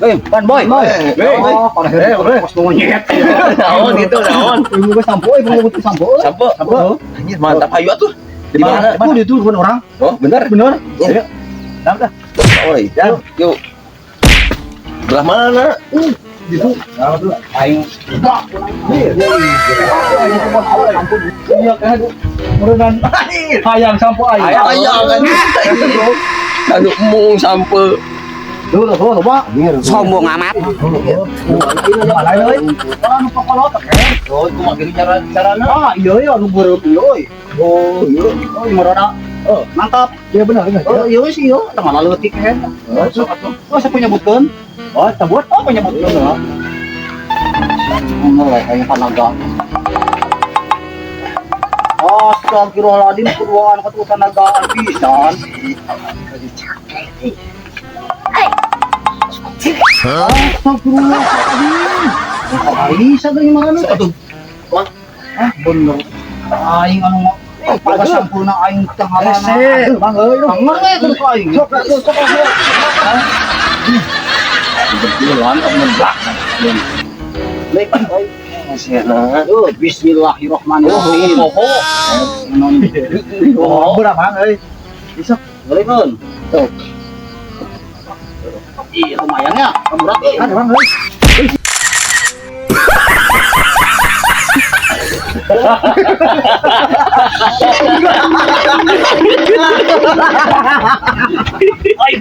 Ban boy. Pas monyet. Naon gitu, naon. Ilmu gue sampo, ilmu gue sampo. Sampo. Anjir, mantap. Ayo atuh. Di mana? Itu di telepon orang. Oh, benar. Bener. Ayo. Dah. Oh, iya. Yuk. Belah mana? Itu. Aing. Iya kan. Merenan. Hayang sampo aing. Ayang kan. Anu mung sampe. Duh, Pak. Sombong amat. Oh, itu mah gini carana. Ah, iya lu beureum ieu. Oh, iya. Oh, marana. Oh, mantap. Iya benar. Oh, iya sih yo. Tengah leutik kan. Oh, saya penyebutkeun. Oh, sebut. Oh, penyebutkeun lah. Mulai kayak panaga. Astagfirullahaladzim, keduaan ketusan nagaan pisan. Astagfirullahaladzim. Bisa dari mana tuh? Wah, bener. Aing anu pada sampurna aing tengah mana? Bang euy, mangga kudu ka aing. Sok. Betulan menblak. Lek aing. Bismillahirrahmanirrahim. Oh, berapa euy? Bisa. Beureun. Tuh. Iya, lumayan ya. Berat kan, Bang euy. Ay,